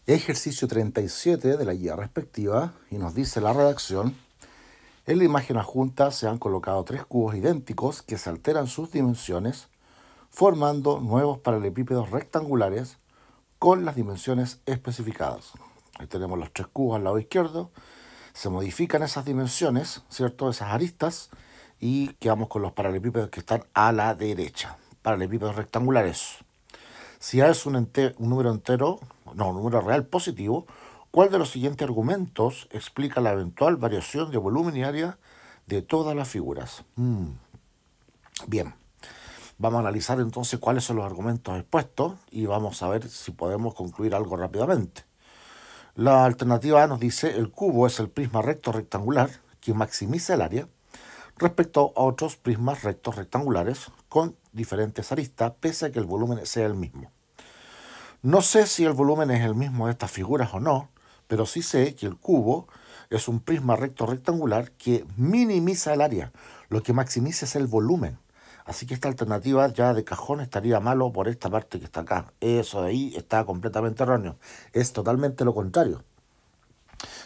Ejercicio 37 de la guía respectiva y nos dice la redacción: en la imagen adjunta se han colocado tres cubos idénticos que se alteran sus dimensiones formando nuevos paralelepípedos rectangulares con las dimensiones especificadas. Ahí tenemos los tres cubos al lado izquierdo, se modifican esas dimensiones, ¿cierto? Esas aristas, y quedamos con los paralelepípedos que están a la derecha, paralelepípedos rectangulares. Si A es un número real positivo, ¿cuál de los siguientes argumentos explica la eventual variación de volumen y área de todas las figuras? Bien, vamos a analizar entonces cuáles son los argumentos expuestos y vamos a ver si podemos concluir algo rápidamente. La alternativa A nos dice: el cubo es el prisma recto rectangular que maximiza el área respecto a otros prismas rectos rectangulares con diferentes aristas, pese a que el volumen sea el mismo. No sé si el volumen es el mismo de estas figuras o no, pero sí sé que el cubo es un prisma recto rectangular que minimiza el área. Lo que maximiza es el volumen. Así que esta alternativa ya de cajón estaría malo por esta parte que está acá. Eso de ahí está completamente erróneo. Es totalmente lo contrario.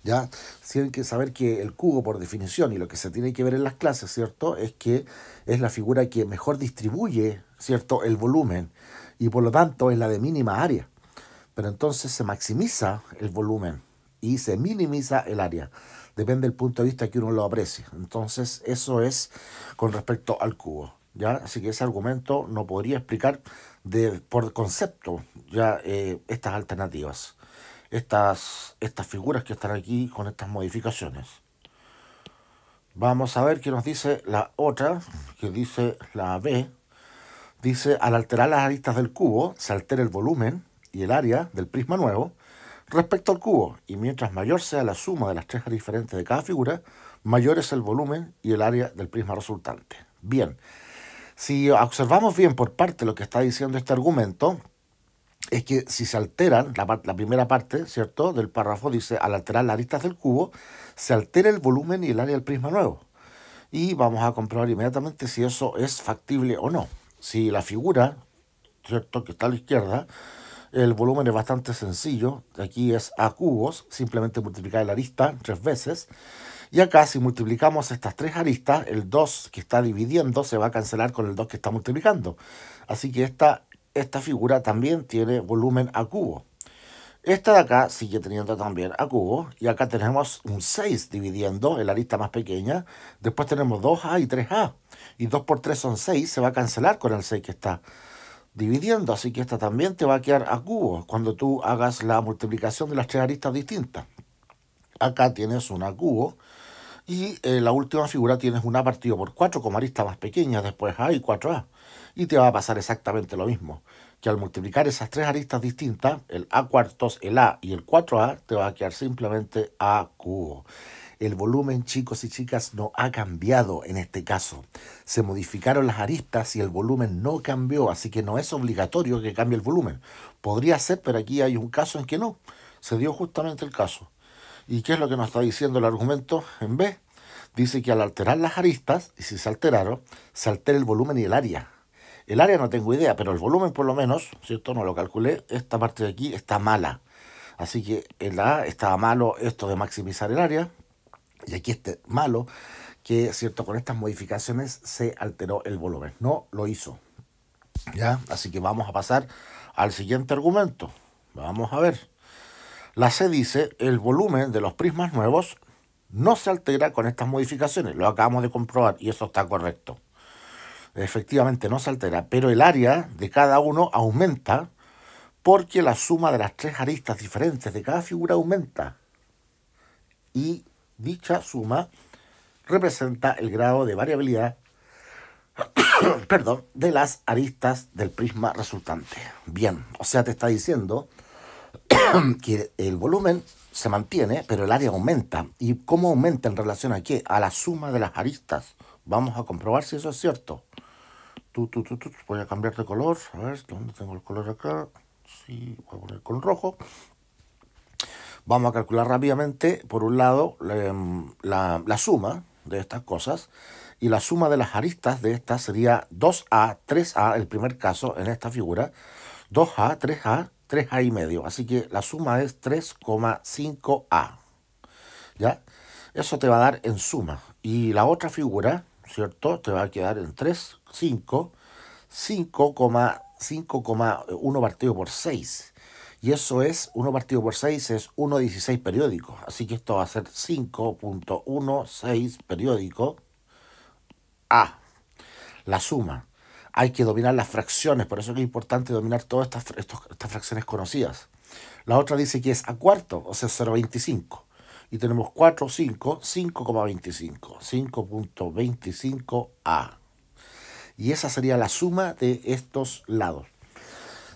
Ya tienen que saber que el cubo, por definición, y lo que se tiene que ver en las clases, ¿cierto?, es que es la figura que mejor distribuye, ¿cierto?, el volumen, y por lo tanto es la de mínima área. Pero entonces se maximiza el volumen y se minimiza el área. Depende del punto de vista que uno lo aprecie. Entonces eso es con respecto al cubo, ¿ya? Así que ese argumento no podría explicar por concepto ya estas alternativas. Estas figuras que están aquí con estas modificaciones. Vamos a ver qué nos dice la otra, que dice la B. Dice: al alterar las aristas del cubo, se altera el volumen y el área del prisma nuevo respecto al cubo, y mientras mayor sea la suma de las tres áreas diferentes de cada figura, mayor es el volumen y el área del prisma resultante. Bien, si observamos bien por parte lo que está diciendo este argumento, es que si se alteran, la primera parte, ¿cierto?, del párrafo dice: al alterar las aristas del cubo, se altera el volumen y el área del prisma nuevo. Y vamos a comprobar inmediatamente si eso es factible o no. Si la figura, ¿cierto?, que está a la izquierda, el volumen es bastante sencillo. Aquí es A cubos, simplemente multiplicar la arista 3 veces. Y acá, si multiplicamos estas tres aristas, el 2 que está dividiendo se va a cancelar con el 2 que está multiplicando. Así que esta figura también tiene volumen A cubo. Esta de acá sigue teniendo también A cubo. Y acá tenemos un 6 dividiendo en la arista más pequeña. Después tenemos 2A y 3A. Y 2 por 3 son 6. Se va a cancelar con el 6 que está dividiendo. Así que esta también te va a quedar A cubo cuando tú hagas la multiplicación de las tres aristas distintas. Acá tienes un A cubo. Y la última figura tienes un A partido por 4 como arista más pequeña, después A y 4A. Y te va a pasar exactamente lo mismo, que al multiplicar esas tres aristas distintas, el A cuartos, el A y el 4A, te va a quedar simplemente A cubo. El volumen, chicos y chicas, no ha cambiado en este caso. Se modificaron las aristas y el volumen no cambió, así que no es obligatorio que cambie el volumen. Podría ser, pero aquí hay un caso en que no. Se dio justamente el caso. ¿Y qué es lo que nos está diciendo el argumento en B? Dice que al alterar las aristas, y si se alteraron, se altera el volumen y el área. El área no tengo idea, pero el volumen por lo menos, ¿cierto? No lo calculé, esta parte de aquí está mala. Así que en la A estaba malo esto de maximizar el área, y aquí este malo, que, ¿cierto?, con estas modificaciones se alteró el volumen. No lo hizo, ¿ya? Así que vamos a pasar al siguiente argumento. Vamos a ver. La C dice: el volumen de los prismas nuevos no se altera con estas modificaciones. Lo acabamos de comprobar y eso está correcto. Efectivamente no se altera, pero el área de cada uno aumenta porque la suma de las tres aristas diferentes de cada figura aumenta. Y dicha suma representa el grado de variabilidad de las aristas del prisma resultante. Bien, o sea, te está diciendo que el volumen se mantiene, pero el área aumenta. ¿Y cómo aumenta en relación a qué? A la suma de las aristas. Vamos a comprobar si eso es cierto. Voy a cambiar de color. A ver, ¿dónde tengo el color acá? Sí, voy a poner con rojo. Vamos a calcular rápidamente, por un lado, la suma de estas cosas. Y la suma de las aristas de estas sería 2A, 3A, el primer caso en esta figura. 2A, 3A 3A y medio. Así que la suma es 3,5A. ¿Ya? Eso te va a dar en suma. Y la otra figura, ¿cierto? Te va a quedar en 3, 5, 5,1 partido por 6. Y eso es, 1 partido por 6 es 1,16 periódicos. Así que esto va a ser 5,16 periódico A. La suma. Hay que dominar las fracciones, por eso es importante dominar todas estas fracciones conocidas. La otra dice que es a cuarto, o sea, 0,25. Y tenemos 4, 5, 5,25. 5,25A. Y esa sería la suma de estos lados.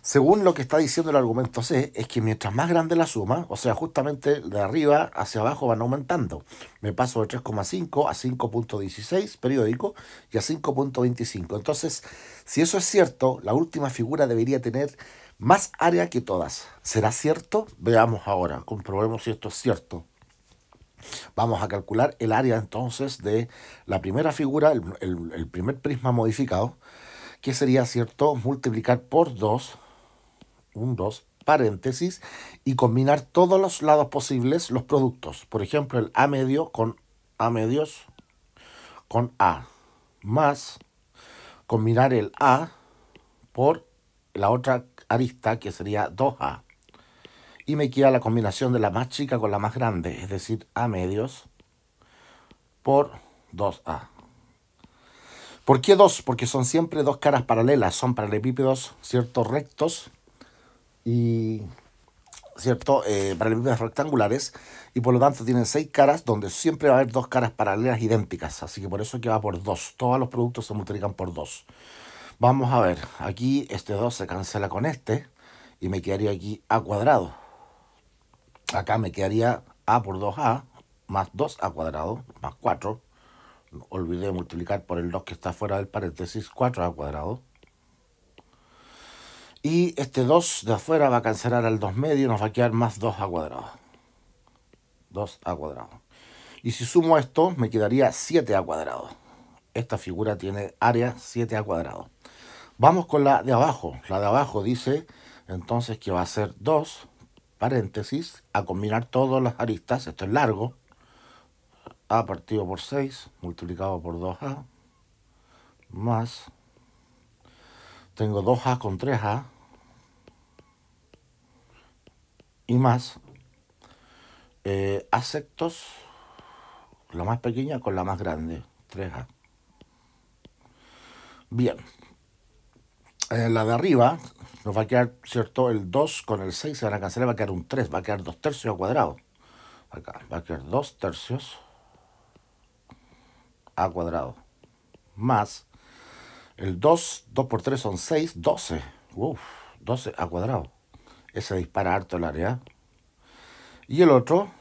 Según lo que está diciendo el argumento C, es que mientras más grande la suma, o sea, justamente de arriba hacia abajo van aumentando. Me paso de 3,5 a 5,16 periódico y a 5,25. Entonces, si eso es cierto, la última figura debería tener más área que todas. ¿Será cierto? Veamos ahora, comprobemos si esto es cierto. Vamos a calcular el área entonces de la primera figura, el primer prisma modificado, que sería, ¿cierto?, multiplicar por 2, un 2, paréntesis, y combinar todos los lados posibles, los productos. Por ejemplo, el A medio con A medios con A, más combinar el A por la otra arista, que sería 2A. Y me queda la combinación de la más chica con la más grande, es decir, A medios por 2A. ¿Por qué 2? Porque son siempre dos caras paralelas, son paralelepípedos, ¿cierto?, rectos y, ¿cierto?, paralelepípedos rectangulares, y por lo tanto tienen 6 caras donde siempre va a haber dos caras paralelas idénticas, así que por eso es que va por 2. Todos los productos se multiplican por 2. Vamos a ver, aquí este 2 se cancela con este y me quedaría aquí A cuadrado. Acá me quedaría A por 2A más 2A cuadrado más 4. No olvidé multiplicar por el 2 que está fuera del paréntesis, 4A cuadrado. Y este 2 de afuera va a cancelar al 2 medio y nos va a quedar más 2A cuadrado. 2A cuadrado. Y si sumo esto, me quedaría 7A cuadrado. Esta figura tiene área 7A cuadrado. Vamos con la de abajo. La de abajo dice entonces que va a ser 2, paréntesis, a combinar todas las aristas. Esto es largo. A partido por 6 multiplicado por 2A más, tengo 2A con 3A y más A sectos, la más pequeña con la más grande, 3A. Bien, la de arriba nos va a quedar, ¿cierto?, el 2 con el 6 se van a cancelar, va a quedar un 3, va a quedar 2 tercios al cuadrado. Acá va a quedar 2 tercios A cuadrado más el 2 por 3 son 6, 12. 12 A cuadrado. Ese dispara harto el área. Y el otro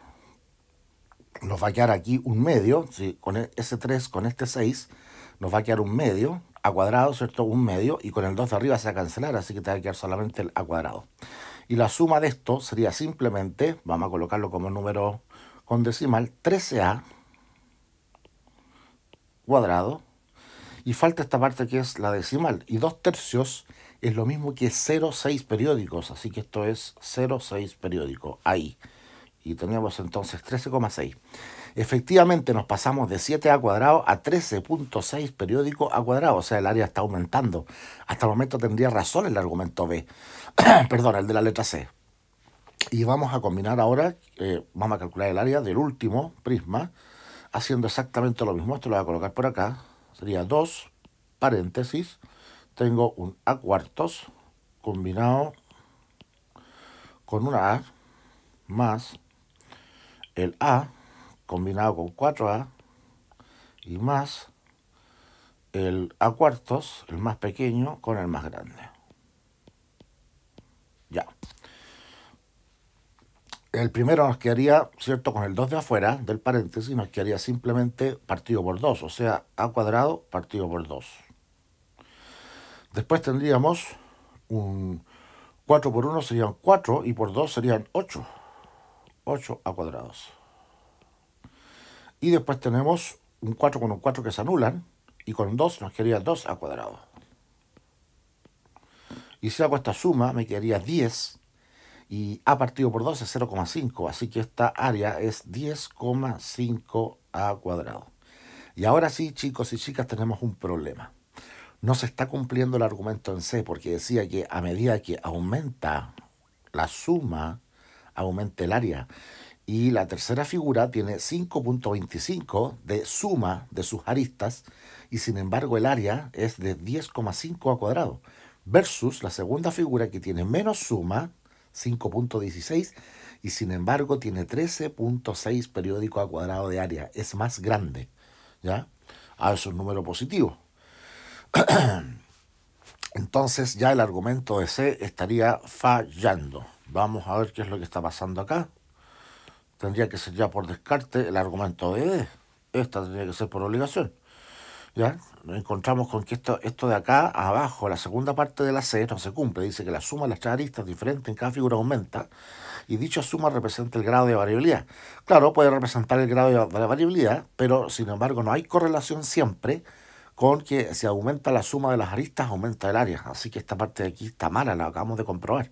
nos va a quedar aquí un medio, ¿sí? Con ese 3, con este 6, nos va a quedar un medio, A cuadrado, ¿cierto? Un medio, y con el 2 de arriba se va a cancelar, así que te va a quedar solamente el A cuadrado. Y la suma de esto sería simplemente, vamos a colocarlo como número con decimal, 13A cuadrado. Y falta esta parte que es la decimal. Y 2 tercios es lo mismo que 0,6 periódicos. Así que esto es 0,6 periódico. Ahí. Y tenemos entonces 13,6. Efectivamente nos pasamos de 7A cuadrado a 13,6 periódico A cuadrado. O sea, el área está aumentando. Hasta el momento tendría razón el argumento B. Perdón, el de la letra C. Y vamos a combinar ahora, vamos a calcular el área del último prisma, haciendo exactamente lo mismo. Esto lo voy a colocar por acá. Sería 2, paréntesis, tengo un A cuartos combinado con una A más el A combinado con 4A y más el A cuartos, el más pequeño, con el más grande. Ya. El primero nos quedaría, ¿cierto?, con el 2 de afuera del paréntesis, nos quedaría simplemente partido por 2, o sea, A cuadrado partido por 2. Después tendríamos un 4 por 1 serían 4 y por 2 serían 8. 8 A cuadrados. Y después tenemos un 4 con un 4 que se anulan, y con 2 nos quedaría 2 A cuadrado. Y si hago esta suma, me quedaría 10 y A partido por 2 es 0,5, así que esta área es 10,5 A cuadrado. Y ahora sí, chicos y chicas, tenemos un problema. No se está cumpliendo el argumento en C, porque decía que a medida que aumenta la suma, aumenta el área. Y la tercera figura tiene 5,25 de suma de sus aristas, y sin embargo el área es de 10,5 a cuadrado, versus la segunda figura que tiene menos suma, 5,16, y sin embargo tiene 13,6 periódico a cuadrado de área, es más grande, ¿ya? Ah, eso es un número positivo. Entonces ya el argumento de C estaría fallando. Vamos a ver qué es lo que está pasando acá. Tendría que ser ya por descarte el argumento de D. Esta tendría que ser por obligación. ¿Ya? Nos encontramos con que esto de acá abajo, la segunda parte de la C, no se cumple. Dice que la suma de las tres aristas diferentes en cada figura aumenta, y dicha suma representa el grado de variabilidad. Claro, puede representar el grado de la variabilidad, pero sin embargo no hay correlación siempre con que si aumenta la suma de las aristas, aumenta el área. Así que esta parte de aquí está mala, la acabamos de comprobar.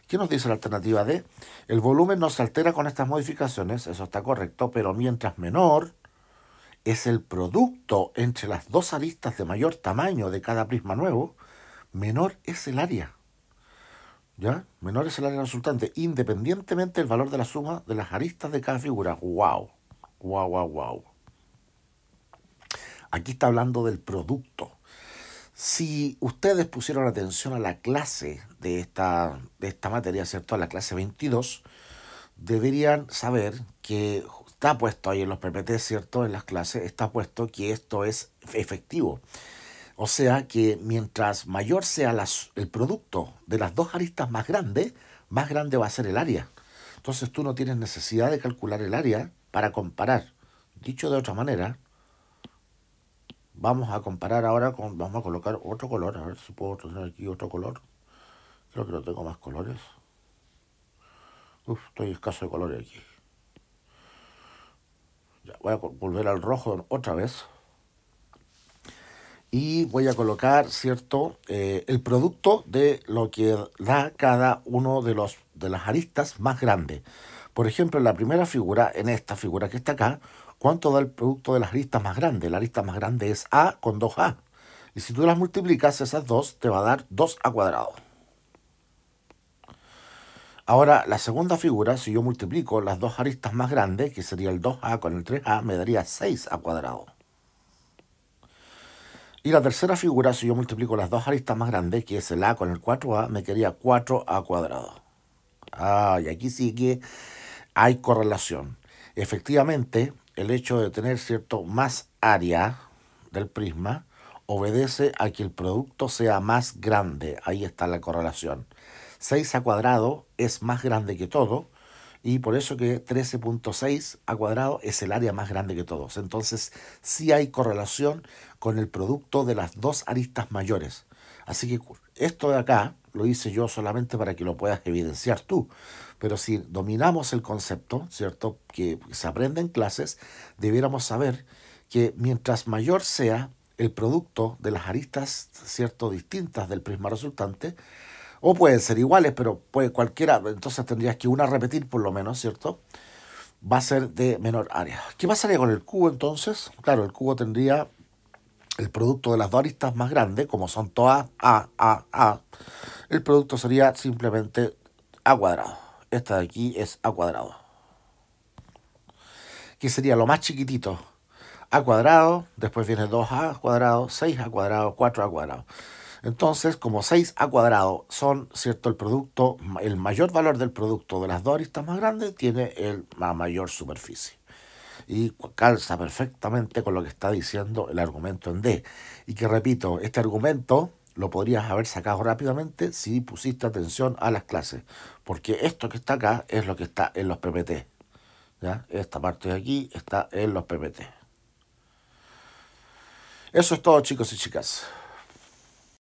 ¿Qué nos dice la alternativa D? El volumen no se altera con estas modificaciones, eso está correcto, pero mientras menor es el producto entre las dos aristas de mayor tamaño de cada prisma nuevo, menor es el área. ¿Ya? Menor es el área resultante, independientemente del valor de la suma de las aristas de cada figura. ¡Wow! ¡Wow, wow, wow! Aquí está hablando del producto. Si ustedes pusieron atención a la clase de esta materia, ¿cierto? A la clase 22, deberían saber que está puesto ahí en los PPT, ¿cierto? En las clases está puesto que esto es efectivo. O sea que mientras mayor sea el producto de las dos aristas más grande va a ser el área. Entonces tú no tienes necesidad de calcular el área para comparar. Dicho de otra manera, vamos a comparar ahora vamos a colocar otro color, a ver si puedo tener aquí otro color. Creo que no tengo más colores. Estoy escaso de colores aquí. Ya, voy a volver al rojo otra vez. Y voy a colocar, ¿cierto? El producto de lo que da cada uno de las aristas más grandes. Por ejemplo, en la primera figura, en esta figura que está acá, ¿cuánto da el producto de las aristas más grandes? La arista más grande es A con 2A. Y si tú las multiplicas, esas dos, te va a dar 2A cuadrado. Ahora, la segunda figura, si yo multiplico las dos aristas más grandes, que sería el 2A con el 3A, me daría 6A cuadrado. Y la tercera figura, si yo multiplico las dos aristas más grandes, que es el A con el 4A, me quedaría 4A cuadrado. Ah, y aquí sí que hay correlación. Efectivamente, el hecho de tener, ¿cierto?, más área del prisma obedece a que el producto sea más grande. Ahí está la correlación. 6A cuadrado es más grande que todo, y por eso que 13,6 a cuadrado es el área más grande que todos. Entonces sí hay correlación con el producto de las dos aristas mayores. Así que esto de acá lo hice yo solamente para que lo puedas evidenciar tú. Pero si dominamos el concepto, ¿cierto?, que se aprende en clases, debiéramos saber que mientras mayor sea el producto de las aristas, ¿cierto?, distintas del prisma resultante, o pueden ser iguales, pero puede cualquiera, entonces tendrías que una repetir por lo menos, ¿cierto? Va a ser de menor área. ¿Qué pasaría con el cubo entonces? Claro, el cubo tendría el producto de las dos aristas más grandes, como son todas A. El producto sería simplemente A cuadrado. Esta de aquí es A cuadrado. ¿Qué sería lo más chiquitito? A cuadrado, después viene 2A cuadrado, 6A cuadrado, 4A cuadrado. Entonces, como 6A cuadrado son, ¿cierto?, el producto, el mayor valor del producto de las dos aristas más grandes tiene la mayor superficie. Y calza perfectamente con lo que está diciendo el argumento en D. Y que repito, este argumento lo podrías haber sacado rápidamente si pusiste atención a las clases. Porque esto que está acá es lo que está en los PPT. ¿Ya? Esta parte de aquí está en los PPT. Eso es todo, chicos y chicas.